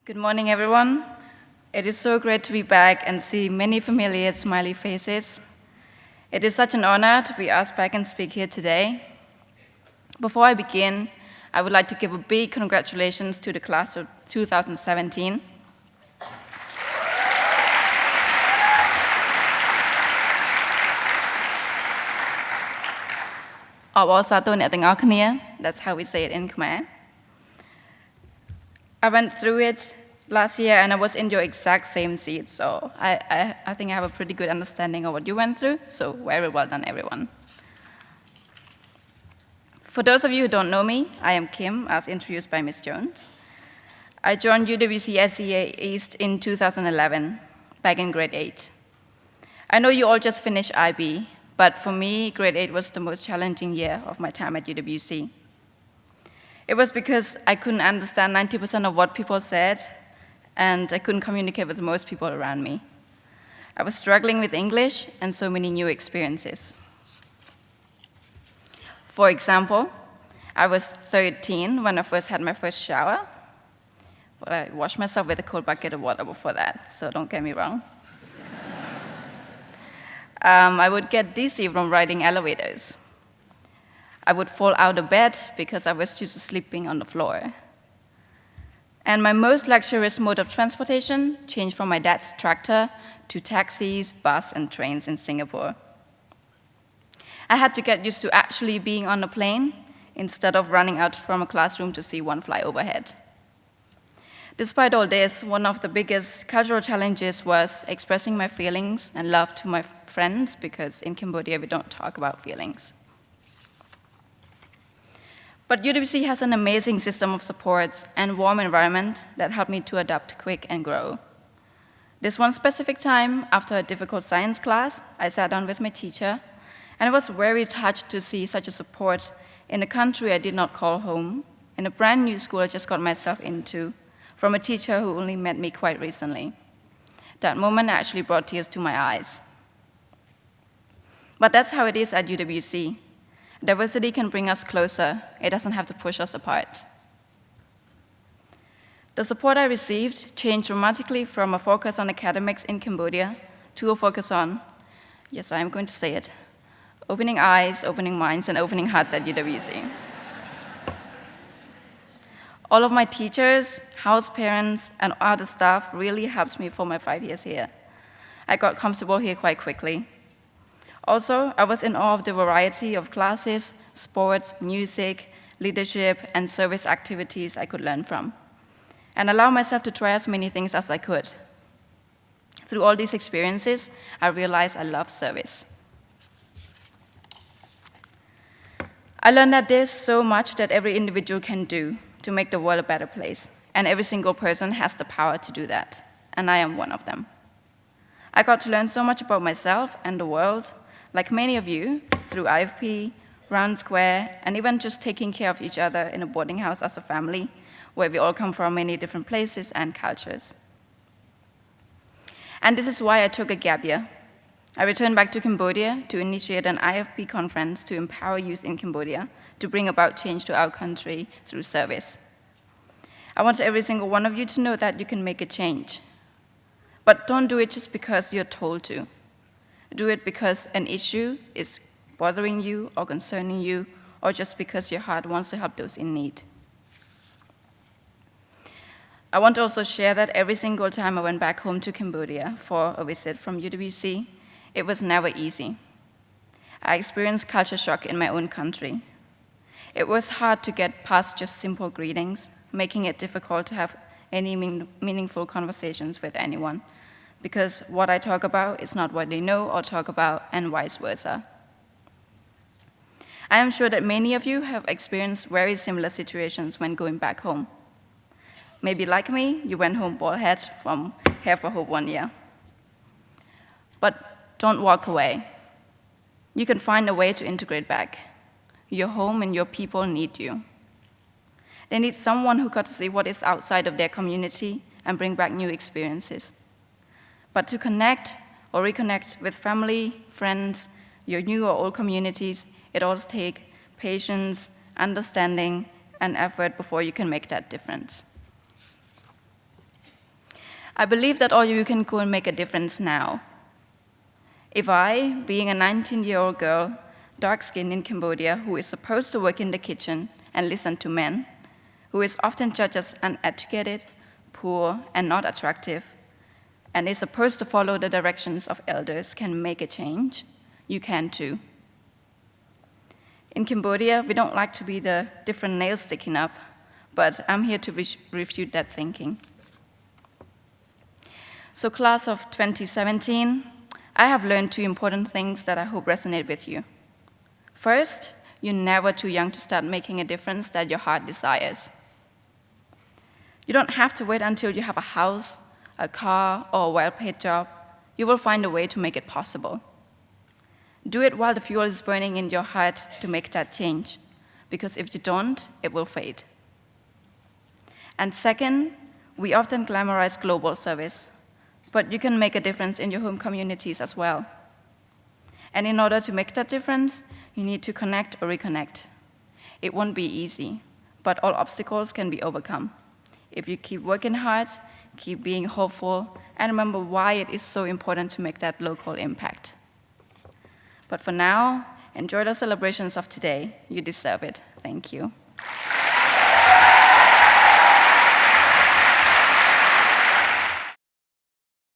Good morning, everyone. It is so great to be back and see many familiar smiley faces. It is such an honor to be asked back and speak here today. Before I begin, I would like to give a big congratulations to the class of 2017. That's how we say it in Khmer. I went through it last year and I was in your exact same seat, so I think I have a pretty good understanding of what you went through, so very well done, everyone. For those of you who don't know me, I am Kim, as introduced by Ms. Jones. I joined UWCSEA East in 2011, back in grade 8. I know you all just finished IB, but for me, grade 8 was the most challenging year of my time at UWC. It was because I couldn't understand 90% of what people said, and I couldn't communicate with most people around me. I was struggling with English and so many new experiences. For example, I was 13 when I first had my first shower, but I washed myself with a cold bucket of water before that, so don't get me wrong. I would get dizzy from riding elevators. I would fall out of bed because I was used to sleeping on the floor. And my most luxurious mode of transportation changed from my dad's tractor to taxis, bus, and trains in Singapore. I had to get used to actually being on a plane instead of running out from a classroom to see one fly overhead. Despite all this, one of the biggest cultural challenges was expressing my feelings and love to my friends, because in Cambodia we don't talk about feelings. But UWC has an amazing system of supports and warm environment that helped me to adapt quick and grow. This one specific time, after a difficult science class, I sat down with my teacher, and I was very touched to see such a support in a country I did not call home, in a brand new school I just got myself into, from a teacher who only met me quite recently. That moment actually brought tears to my eyes. But that's how it is at UWC. Diversity can bring us closer. It doesn't have to push us apart. The support I received changed dramatically from a focus on academics in Cambodia to a focus on, yes, I am going to say it, opening eyes, opening minds, and opening hearts at UWC. All of my teachers, house parents, and other staff really helped me for my 5 years here. I got comfortable here quite quickly. Also, I was in awe of the variety of classes, sports, music, leadership, and service activities I could learn from, and allow myself to try as many things as I could. Through all these experiences, I realized I love service. I learned that there's so much that every individual can do to make the world a better place, and every single person has the power to do that, and I am one of them. I got to learn so much about myself and the world, like many of you, through IFP, Round Square, and even just taking care of each other in a boarding house as a family, where we all come from many different places and cultures. And this is why I took a gap year. I returned back to Cambodia to initiate an IFP conference to empower youth in Cambodia to bring about change to our country through service. I want every single one of you to know that you can make a change. But don't do it just because you're told to. Do it because an issue is bothering you or concerning you, or just because your heart wants to help those in need. I want to also share that every single time I went back home to Cambodia for a visit from UWC, it was never easy. I experienced culture shock in my own country. It was hard to get past just simple greetings, making it difficult to have any meaningful conversations with anyone, because what I talk about is not what they know or talk about, and vice versa. I am sure that many of you have experienced very similar situations when going back home. Maybe like me, you went home bald head from Hair for Hope 1 year. But don't walk away. You can find a way to integrate back. Your home and your people need you. They need someone who got to see what is outside of their community and bring back new experiences. But to connect or reconnect with family, friends, your new or old communities, it all takes patience, understanding, and effort before you can make that difference. I believe that all of you can go and make a difference now. If I, being a 19-year-old girl, dark-skinned in Cambodia, who is supposed to work in the kitchen and listen to men, who is often judged as uneducated, poor, and not attractive, and is supposed to follow the directions of elders, can make a change, you can too. In Cambodia, we don't like to be the different nails sticking up, but I'm here to refute that thinking. So class of 2017, I have learned 2 important things that I hope resonate with you. First, you're never too young to start making a difference that your heart desires. You don't have to wait until you have a house, a car, or a well-paid job. You will find a way to make it possible. Do it while the fuel is burning in your heart to make that change, because if you don't, it will fade. And second, we often glamorize global service, but you can make a difference in your home communities as well. And in order to make that difference, you need to connect or reconnect. It won't be easy, but all obstacles can be overcome. If you keep working hard, keep being hopeful, and remember why it is so important to make that local impact. But for now, enjoy the celebrations of today. You deserve it. Thank you.